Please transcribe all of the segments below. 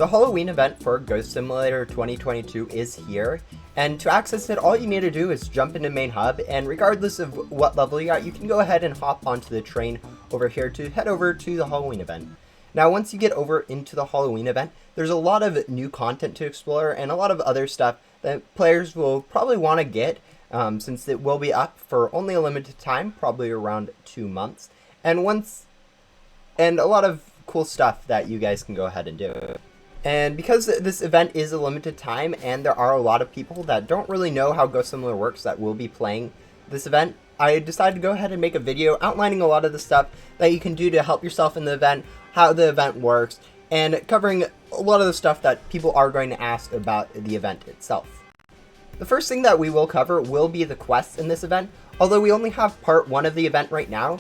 The Halloween event for Ghost Simulator 2022 is here, and to access it, all you need to do is jump into main hub, and regardless of what level you are, you can go ahead and hop onto the train over here to head over to the Halloween event. Now, once you get over into the Halloween event, there's a lot of new content to explore and a lot of other stuff that players will probably want to get, since it will be up for only a limited time, probably around 2 months, and a lot of cool stuff that you guys can go ahead and do. And because this event is a limited time and there are a lot of people that don't really know how Ghost Simulator works that will be playing this event, I decided to go ahead and make a video outlining a lot of the stuff that you can do to help yourself in the event, how the event works, and covering a lot of the stuff that people are going to ask about the event itself. The first thing that we will cover will be the quests in this event, although we only have part 1 of the event right now,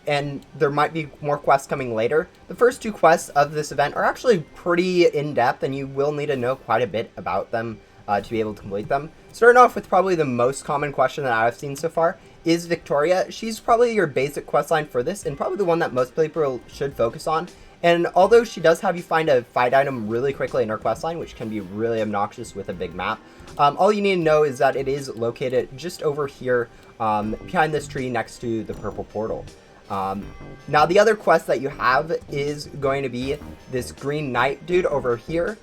and there might be more quests coming later. The first 2 quests of this event are actually pretty in-depth, and you will need to know quite a bit about them to be able to complete them. Starting off with probably the most common question that I've seen so far is Victoria. She's probably your basic questline for this, and probably the one that most people should focus on. And although she does have you find a fight item really quickly in her questline, which can be really obnoxious with a big map, all you need to know is that it is located just over here behind this tree next to the purple portal. Now the other quest that you have is going to be this Green Knight dude over here.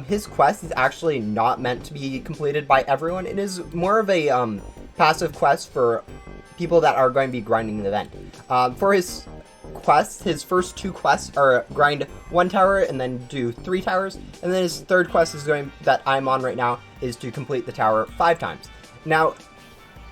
His quest is actually not meant to be completed by everyone. It is more of a passive quest for people that are going to be grinding the event. For his quests, his first 2 quests are grind 1 tower and then do 3 towers, and then his third quest is that I'm on right now is to complete the tower 5 times. Now,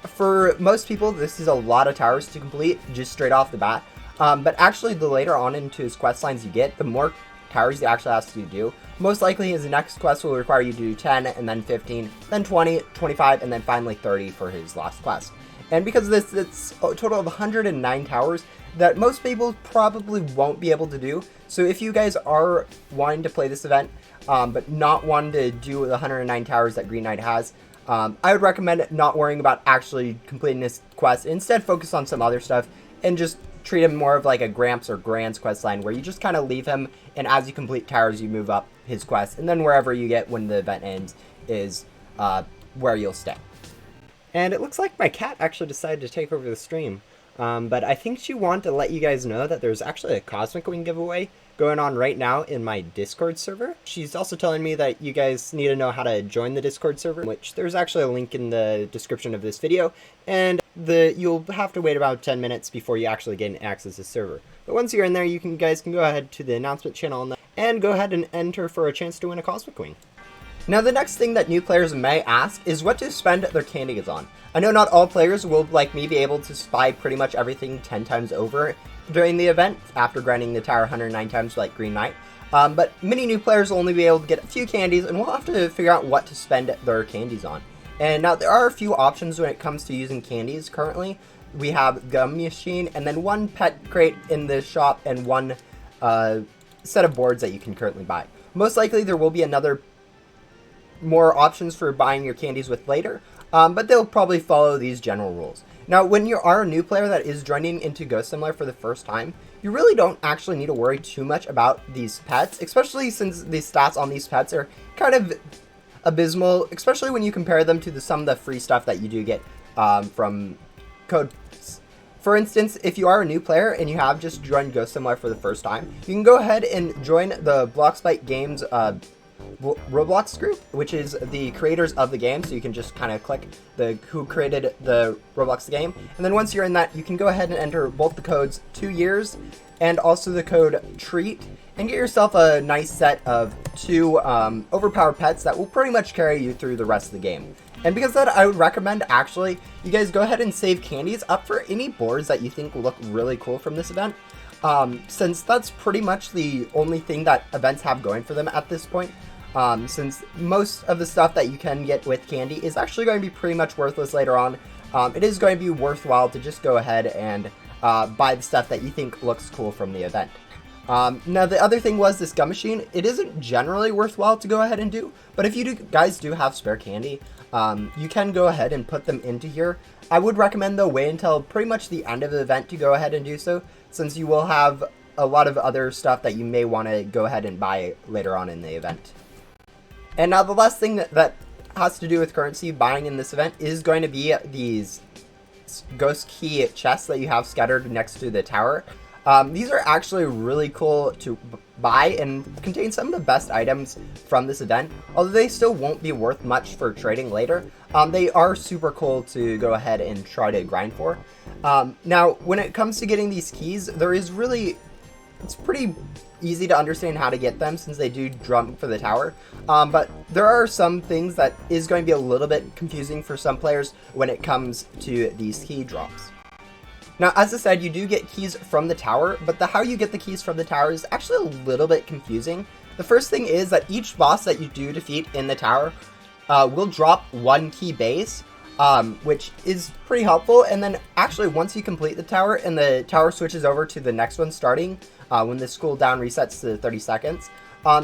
for most people, this is a lot of towers to complete just straight off the bat, but actually the later on into his quest lines you get, the more towers he actually has to do. Most likely his next quest will require you to do 10, and then 15, then 20, 25, and then finally 30 for his last quest. And because of this, it's a total of 109 towers that most people probably won't be able to do. So if you guys are wanting to play this event, but not wanting to do the 109 towers that Green Knight has, I would recommend not worrying about actually completing this quest. Instead, focus on some other stuff and just treat him more of like a Gramps or Grand's quest line, where you just kind of leave him, and as you complete towers, you move up his quest, and then wherever you get when the event ends is where you'll stay. And it looks like my cat actually decided to take over the stream, but I think she wanted to let you guys know that there's actually a Cosmic Wing giveaway going on right now in my Discord server. She's also telling me that you guys need to know how to join the Discord server, which there's actually a link in the description of this video, and you'll have to wait about 10 minutes before you actually get access to the server. But once you're in there, you guys can go ahead to the announcement channel and go ahead and enter for a chance to win a Cosmic Wing. Now, the next thing that new players may ask is what to spend their candies on. I know not all players will, like me, be able to buy pretty much everything 10 times over during the event after grinding the tower 109 times like Green Knight, but many new players will only be able to get a few candies, and we'll have to figure out what to spend their candies on. And now there are a few options when it comes to using candies currently. We have Gum Machine, and then 1 pet crate in the shop, and 1 set of boards that you can currently buy. Most likely there will be more options for buying your candies with later, but they'll probably follow these general rules. Now, when you are a new player that is joining into Ghost Simulator for the first time, you really don't actually need to worry too much about these pets, especially since the stats on these pets are kind of abysmal, especially when you compare them to some of the free stuff that you do get from codes. For instance, if you are a new player and you have just joined Ghost Simulator for the first time, you can go ahead and join the Bloxbyte Games Roblox group, which is the creators of the game, so you can just kind of click who created the Roblox game, and then once you're in that, you can go ahead and enter both the codes 2 years and also the code treat, and get yourself a nice set of 2 overpowered pets that will pretty much carry you through the rest of the game. And because of that, I would recommend actually you guys go ahead and save candies up for any boards that you think will look really cool from this event, since that's pretty much the only thing that events have going for them at this point. Since most of the stuff that you can get with candy is actually going to be pretty much worthless later on, it is going to be worthwhile to just go ahead and buy the stuff that you think looks cool from the event. Now, the other thing was this Gum Machine. It isn't generally worthwhile to go ahead and do, but if you guys do have spare candy, you can go ahead and put them into here. I would recommend, though, wait until pretty much the end of the event to go ahead and do so, since you will have a lot of other stuff that you may want to go ahead and buy later on in the event. And now the last thing that has to do with currency buying in this event is going to be these ghost key chests that you have scattered next to the tower. These are actually really cool to buy and contain some of the best items from this event, although they still won't be worth much for trading later. They are super cool to go ahead and try to grind for. Now, when it comes to getting these keys, it's pretty easy to understand how to get them since they do jump for the tower. But there are some things that is going to be a little bit confusing for some players when it comes to these key drops. Now, as I said, you do get keys from the tower, but how you get the keys from the tower is actually a little bit confusing. The first thing is that each boss that you do defeat in the tower will drop one key base, which is pretty helpful. And then actually once you complete the tower and the tower switches over to the next one starting, when this cooldown resets to 30 seconds,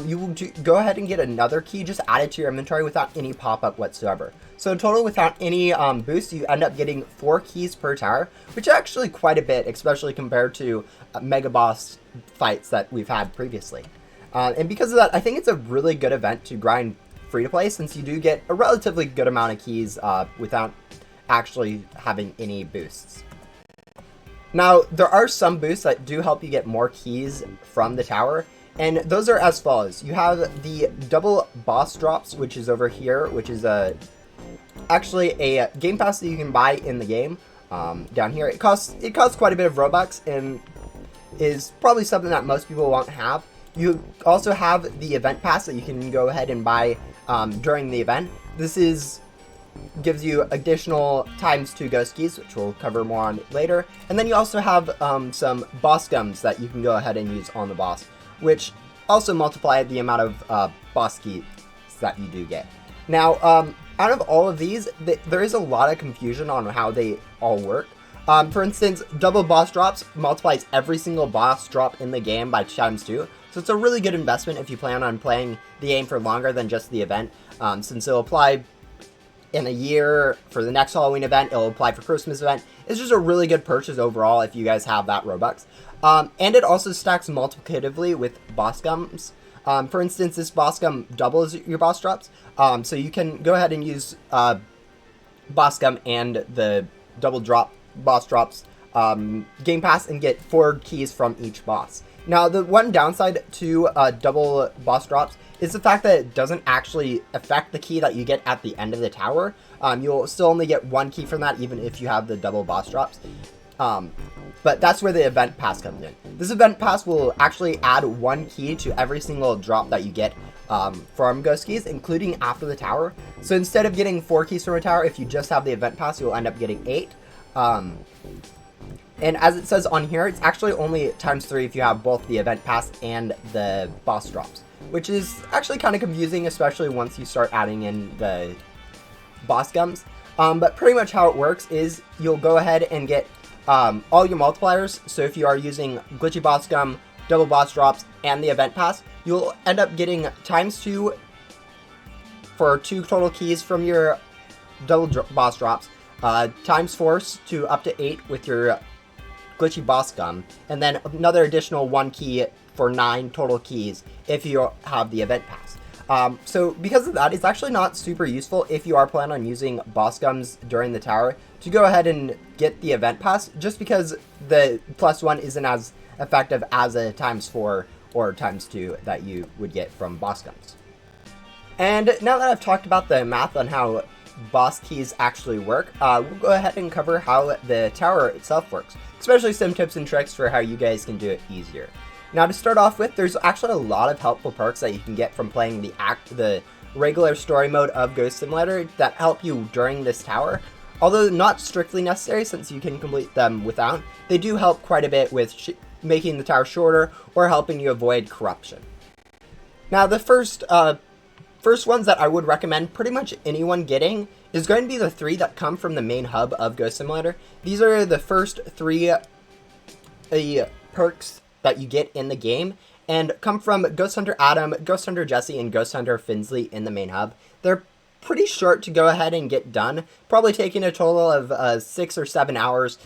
you will go ahead and get another key just added to your inventory without any pop-up whatsoever. So in total, without any boost, you end up getting 4 keys per tower, which is actually quite a bit, especially compared to mega boss fights that we've had previously. And because of that, I think it's a really good event to grind free-to-play, since you do get a relatively good amount of keys without actually having any boosts. Now, there are some boosts that do help you get more keys from the tower, and those are as follows. You have the double boss drops, which is over here, which is actually a game pass that you can buy in the game. Down here, it costs quite a bit of Robux and is probably something that most people won't have. You also have the event pass that you can go ahead and buy during the event. This gives you additional ×2 ghost keys, which we'll cover more on later. And then you also have some boss gums that you can go ahead and use on the boss, which also multiply the amount of boss keys that you do get. Now, out of all of these, there is a lot of confusion on how they all work. For instance, double boss drops multiplies every single boss drop in the game by ×2. So it's a really good investment if you plan on playing the game for longer than just the event, since it'll apply in a year for the next Halloween event, it'll apply for Christmas event. It's just a really good purchase overall if you guys have that Robux. And it also stacks multiplicatively with boss gums. For instance, this boss gum doubles your boss drops, so you can go ahead and use boss gum and the double drop boss drops game pass and get 4 keys from each boss. Now, the one downside to double boss drops is the fact that it doesn't actually affect the key that you get at the end of the tower. You'll still only get 1 key from that, even if you have the double boss drops. But that's where the event pass comes in. This event pass will actually add 1 key to every single drop that you get from ghost keys, including after the tower. So instead of getting 4 keys from a tower, if you just have the event pass, you'll end up getting 8. And as it says on here, it's actually only ×3 if you have both the event pass and the boss drops, which is actually kind of confusing, especially once you start adding in the boss gums. But pretty much how it works is you'll go ahead and get all your multipliers. So if you are using glitchy boss gum, double boss drops, and the event pass, you'll end up getting ×2 for 2 total keys from your double boss drops, ×4 to up to 8 with your glitchy boss gum, and then another additional 1 key for 9 total keys if you have the event pass. So because of that, it's actually not super useful if you are planning on using boss gums during the tower to go ahead and get the event pass, just because the +1 isn't as effective as a ×4 or ×2 that you would get from boss gums. And now that I've talked about the math on how boss keys actually work, we'll go ahead and cover how the tower itself works, especially some tips and tricks for how you guys can do it easier. Now, to start off with, there's actually a lot of helpful perks that you can get from playing the regular story mode of Ghost Simulator that help you during this tower. Although not strictly necessary, since you can complete them without, they do help quite a bit with making the tower shorter or helping you avoid corruption. Now, the first ones that I would recommend pretty much anyone getting is going to be the 3 that come from the main hub of Ghost Simulator. These are the first 3 perks that you get in the game, and come from Ghost Hunter Adam, Ghost Hunter Jesse, and Ghost Hunter Finsley in the main hub. They're pretty short to go ahead and get done, probably taking a total of 6 or 7 hours,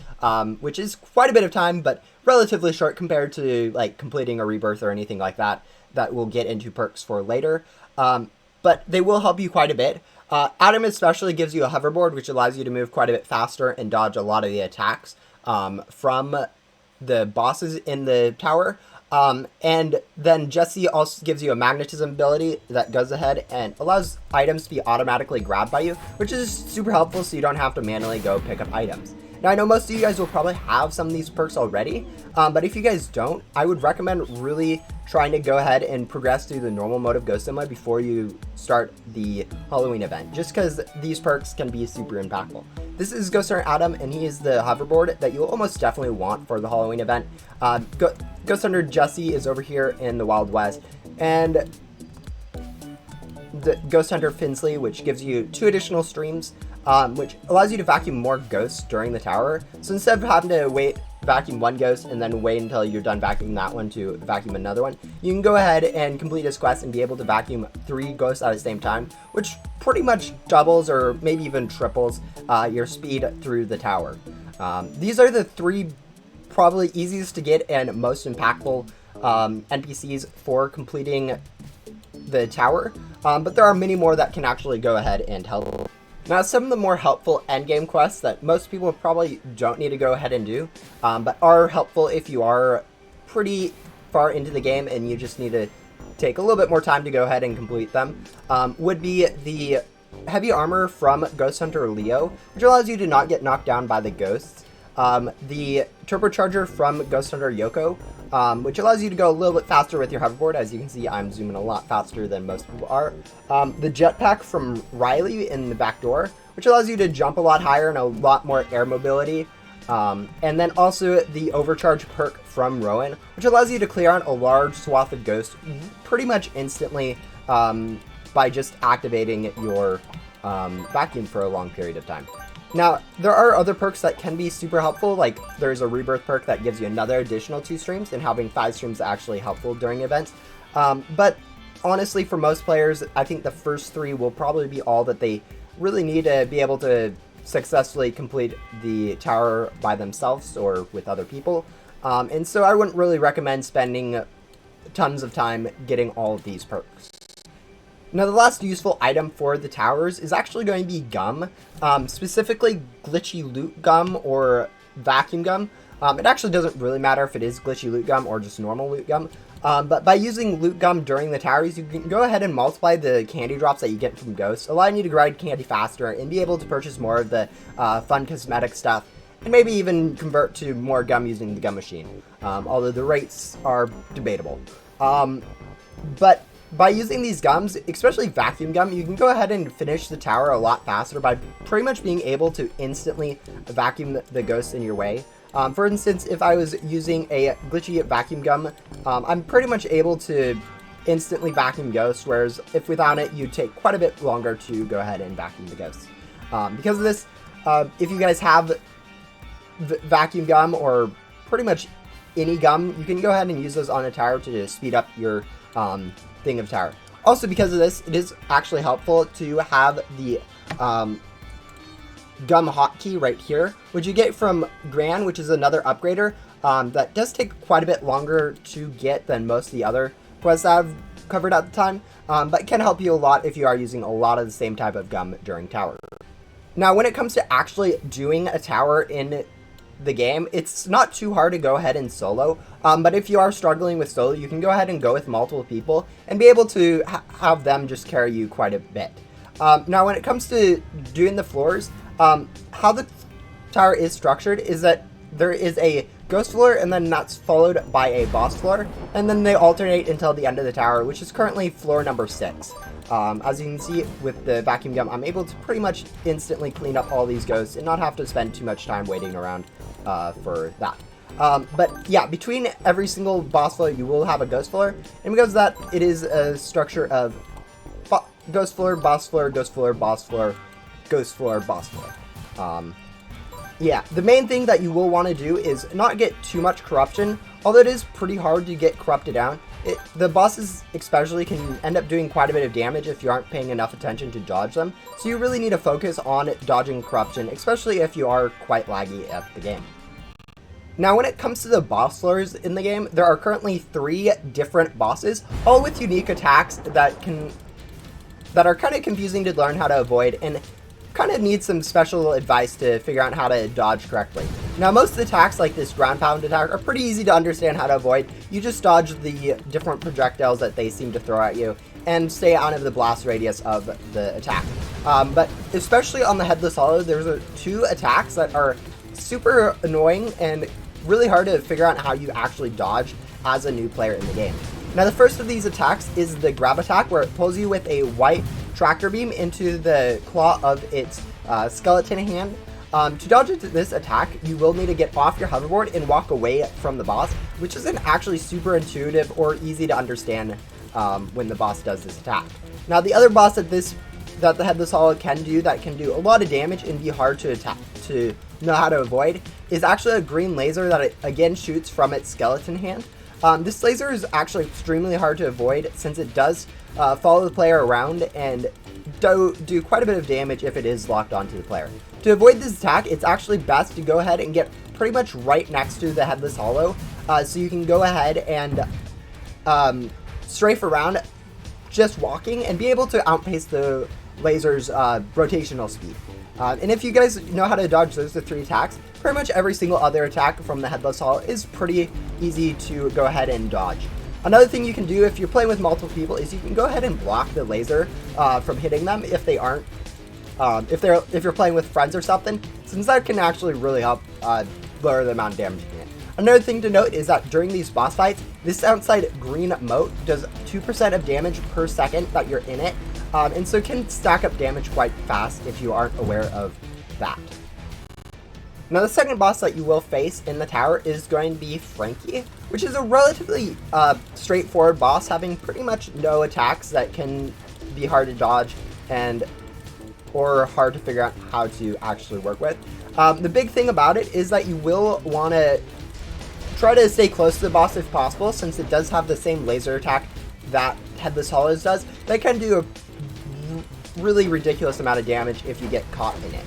which is quite a bit of time, but relatively short compared to like completing a rebirth or anything like that we'll get into perks for later. But they will help you quite a bit. Adam especially gives you a hoverboard, which allows you to move quite a bit faster and dodge a lot of the attacks from the bosses in the tower. And then Jesse also gives you a magnetism ability that goes ahead and allows items to be automatically grabbed by you, which is super helpful so you don't have to manually go pick up items. Now, I know most of you guys will probably have some of these perks already, but if you guys don't, I would recommend really trying to go ahead and progress through the normal mode of Ghost Simulator before you start the Halloween event, just because these perks can be super impactful. This is Ghost Hunter Adam, and he is the hoverboard that you'll almost definitely want for the Halloween event. Ghost Hunter Jesse is over here in the Wild West, and the Ghost Hunter Finsley, which gives you 2 additional streams, which allows you to vacuum more ghosts during the tower. So instead of having to vacuum 1 ghost and then wait until you're done vacuuming that one to vacuum another one, you can go ahead and complete this quest and be able to vacuum 3 ghosts at the same time, which pretty much doubles or maybe even triples your speed through the tower. These are the 3 probably easiest to get and most impactful NPCs for completing the tower, but there are many more that can actually go ahead and help. Now, some of the more helpful endgame quests that most people probably don't need to go ahead and do, but are helpful if you are pretty far into the game and you just need to take a little bit more time to go ahead and complete them, would be the heavy armor from Ghost Hunter Leo, which allows you to not get knocked down by the ghosts. The turbocharger from Ghost Hunter Yoko, which allows you to go a little bit faster with your hoverboard. As you can see, I'm zooming a lot faster than most people are. The jetpack from Riley in the back door, which allows you to jump a lot higher and a lot more air mobility. And then also the overcharge perk from Rowan, which allows you to clear out a large swath of ghosts pretty much instantly by just activating your vacuum for a long period of time. Now, there are other perks that can be super helpful, like there's a rebirth perk that gives you another additional 2 streams, and having 5 streams is actually helpful during events. But honestly, for most players, I think the first 3 will probably be all that they really need to be able to successfully complete the tower by themselves or with other people. And so I wouldn't really recommend spending tons of time getting all of these perks. Now, the last useful item for the towers is actually going to be gum, specifically glitchy loot gum or vacuum gum. It actually doesn't really matter if it is glitchy loot gum or just normal loot gum, but by using loot gum during the towers, you can go ahead and multiply the candy drops that you get from ghosts, allowing you to grind candy faster and be able to purchase more of the fun cosmetic stuff, and maybe even convert to more gum using the gum machine, although the rates are debatable. But by using these gums, especially vacuum gum, you can go ahead and finish the tower a lot faster by pretty much being able to instantly vacuum the ghosts in your way. For instance, if I was using a glitchy vacuum gum, I'm pretty much able to instantly vacuum ghosts, whereas if without it, you'd take quite a bit longer to go ahead and vacuum the ghosts. Because of this, if you guys have vacuum gum or pretty much any gum, you can go ahead and use those on a tower to speed up your thing of tower. Also, because of this, it is actually helpful to have the gum hotkey right here, which you get from Gran, which is another upgrader that does take quite a bit longer to get than most of the other quests I've covered at the time, but can help you a lot if you are using a lot of the same type of gum during tower. Now, when it comes to actually doing a tower in the game, it's not too hard to go ahead and solo, but if you are struggling with solo, you can go ahead and go with multiple people and be able to have them just carry you quite a bit. Now, when it comes to doing the floors, how the tower is structured is that there is a ghost floor, and then that's followed by a boss floor, and then they alternate until the end of the tower, which is currently floor number 6. As you can see with the vacuum gum, I'm able to pretty much instantly clean up all these ghosts and not have to spend too much time waiting around for that. But yeah, between every single boss floor, you will have a ghost floor, and because of that, it is a structure of ghost floor, boss floor, ghost floor, boss floor, ghost floor, boss floor. Yeah, the main thing that you will want to do is not get too much corruption, although it is pretty hard to get corrupted down. The bosses especially can end up doing quite a bit of damage if you aren't paying enough attention to dodge them, so you really need to focus on dodging corruption, especially if you are quite laggy at the game. Now, when it comes to the boss lures in the game, there are currently 3 different bosses, all with unique attacks that are kind of confusing to learn how to avoid and kind of need some special advice to figure out how to dodge correctly. Now, most of the attacks, like this ground pound attack, are pretty easy to understand how to avoid. You just dodge the different projectiles that they seem to throw at you and stay out of the blast radius of the attack. But especially on the Headless Hollow, there's 2 attacks that are super annoying and really hard to figure out how you actually dodge as a new player in the game. Now, the first of these attacks is the grab attack, where it pulls you with a white tractor beam into the claw of its skeleton hand. To dodge this attack, you will need to get off your hoverboard and walk away from the boss, which isn't actually super intuitive or easy to understand when the boss does this attack. Now, the other boss that the Headless Hollow can do that can do a lot of damage and be hard to know how to avoid is actually a green laser that it again shoots from its skeleton hand. This laser is actually extremely hard to avoid since it does follow the player around and do quite a bit of damage if it is locked onto the player. To avoid this attack, it's actually best to go ahead and get pretty much right next to the Headless Hollow, so you can go ahead and strafe around just walking and be able to outpace the laser's rotational speed. And if you guys know how to dodge those 3 attacks, pretty much every single other attack from the Headless Hollow is pretty easy to go ahead and dodge. Another thing you can do if you're playing with multiple people is you can go ahead and block the laser from hitting them if they aren't, if you're playing with friends or something, since that can actually really help lower the amount of damage you can hit. Another thing to note is that during these boss fights, this outside green mote does 2% of damage per second that you're in it, and so it can stack up damage quite fast if you aren't aware of that. Now, the second boss that you will face in the tower is going to be Frankie, which is a relatively straightforward boss, having pretty much no attacks that can be hard to dodge or hard to figure out how to actually work with. The big thing about it is that you will want to try to stay close to the boss if possible, since it does have the same laser attack that Headless Hollows does. That can do a really ridiculous amount of damage if you get caught in it.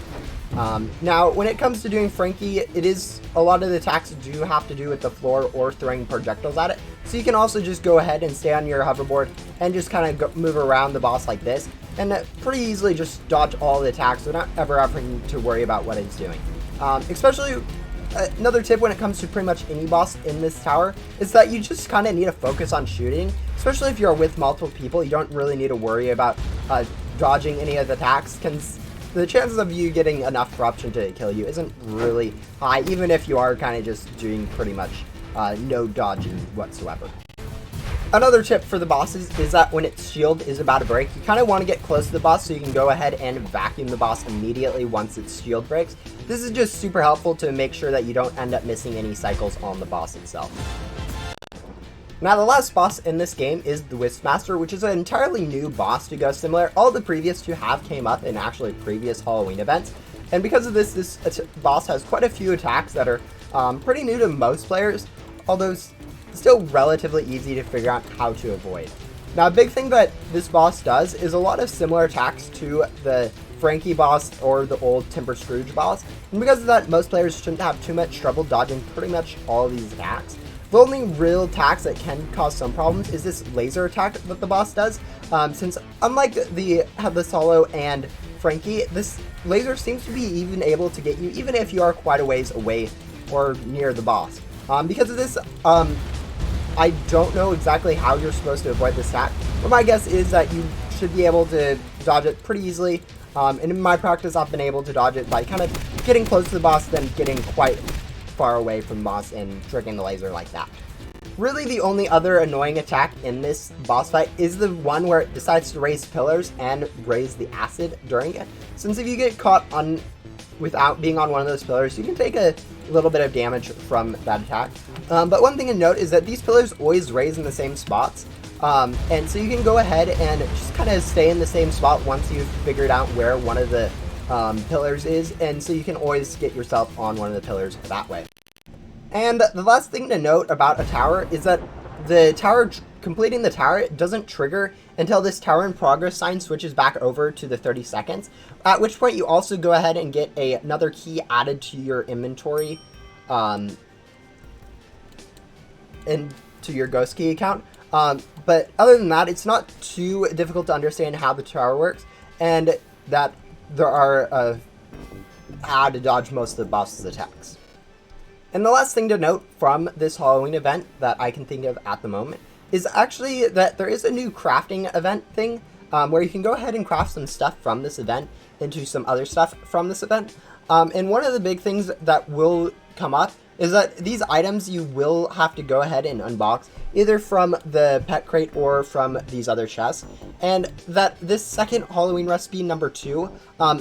Now, when it comes to doing Frankie, a lot of the attacks do have to do with the floor or throwing projectiles at it. So you can also just go ahead and stay on your hoverboard and just kind of move around the boss like this, and pretty easily just dodge all the attacks without ever having to worry about what it's doing. Especially, another tip when it comes to pretty much any boss in this tower is that you just kind of need to focus on shooting. Especially if you're with multiple people, you don't really need to worry about dodging any of the attacks, because the chances of you getting enough corruption to kill you isn't really high, even if you are kind of just doing pretty much no dodging whatsoever. Another tip for the bosses is that when its shield is about to break, you kind of want to get close to the boss so you can go ahead and vacuum the boss immediately once its shield breaks. This is just super helpful to make sure that you don't end up missing any cycles on the boss itself. Now, the last boss in this game is the Whismaster, which is an entirely new boss to Ghost Simulator. All the previous 2 have came up in actually previous Halloween events, and because of this boss has quite a few attacks that are pretty new to most players, although still relatively easy to figure out how to avoid. Now, a big thing that this boss does is a lot of similar attacks to the Frankie boss or the old Timber Scrooge boss, and because of that, most players shouldn't have too much trouble dodging pretty much all of these attacks. The only real attacks that can cause some problems is this laser attack that the boss does, since unlike the Headless Hollow and Frankie, this laser seems to be even able to get you even if you are quite a ways away or near the boss. Because of this, I don't know exactly how you're supposed to avoid this attack, but my guess is that you should be able to dodge it pretty easily, and in my practice I've been able to dodge it by kind of getting close to the boss, then getting quite far away from the boss and triggering the laser like that. Really, the only other annoying attack in this boss fight is the one where it decides to raise pillars and raise the acid during it. Since if you get caught without being on one of those pillars, you can take a little bit of damage from that attack. But one thing to note is that these pillars always raise in the same spots, and so you can go ahead and just kind of stay in the same spot once you've figured out where one of the pillars is, and so you can always get yourself on one of the pillars that way. And the last thing to note about a tower is that the tower, completing the tower doesn't trigger until this tower in progress sign switches back over to the 30 seconds, at which point you also go ahead and get another key added to your inventory into your ghost key account. But other than that, it's not too difficult to understand how the tower works, and that there are how to dodge most of the boss's attacks. And the last thing to note from this Halloween event that I can think of at the moment is actually that there is a new crafting event thing where you can go ahead and craft some stuff from this event into some other stuff from this event. And one of the big things that will come up is that these items you will have to go ahead and unbox either from the pet crate or from these other chests. And that this second Halloween recipe number 2,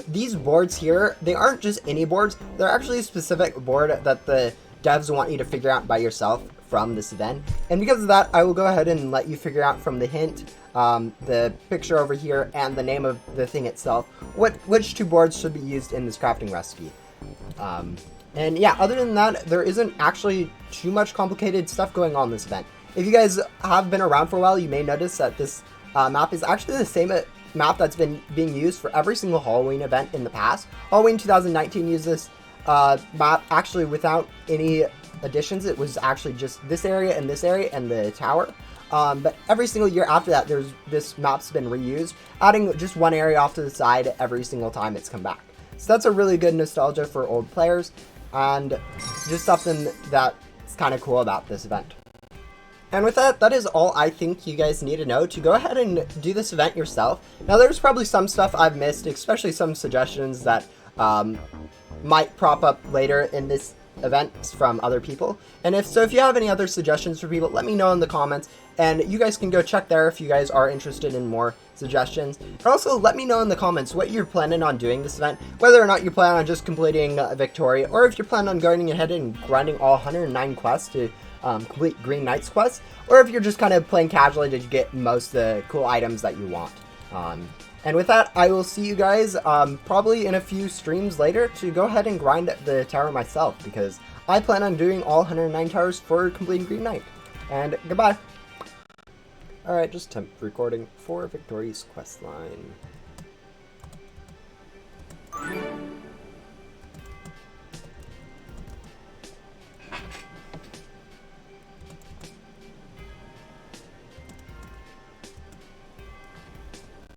these boards here, they aren't just any boards, they're actually a specific board that the devs want you to figure out by yourself from this event. And because of that, I will go ahead and let you figure out from the hint, the picture over here, and the name of the thing itself, which 2 boards should be used in this crafting recipe. And yeah, other than that, there isn't actually too much complicated stuff going on in this event. If you guys have been around for a while, you may notice that this map is actually the same map that's been being used for every single Halloween event in the past. Halloween 2019 used this map actually without any additions. It was actually just this area and the tower. But every single year after that, this map's been reused, adding just one area off to the side every single time it's come back. So that's a really good nostalgia for old players, and just something that's kind of cool about this event. And with that, that is all I think you guys need to know to go ahead and do this event yourself. Now, there's probably some stuff I've missed, especially some suggestions that might prop up later in this event from other people. And if you have any other suggestions for people, let me know in the comments, and you guys can go check there if you guys are interested in more suggestions. And also let me know in the comments what you're planning on doing this event, whether or not you plan on just completing Victoria, or if you're planning on going ahead and grinding all 109 quests to complete Green Knight's quest, or if you're just kind of playing casually to get most of the cool items that you want. And with that, I will see you guys probably in a few streams later to go ahead and grind the tower myself, because I plan on doing all 109 towers for completing Green Knight. And goodbye. Alright, just temp recording for Victoria's questline.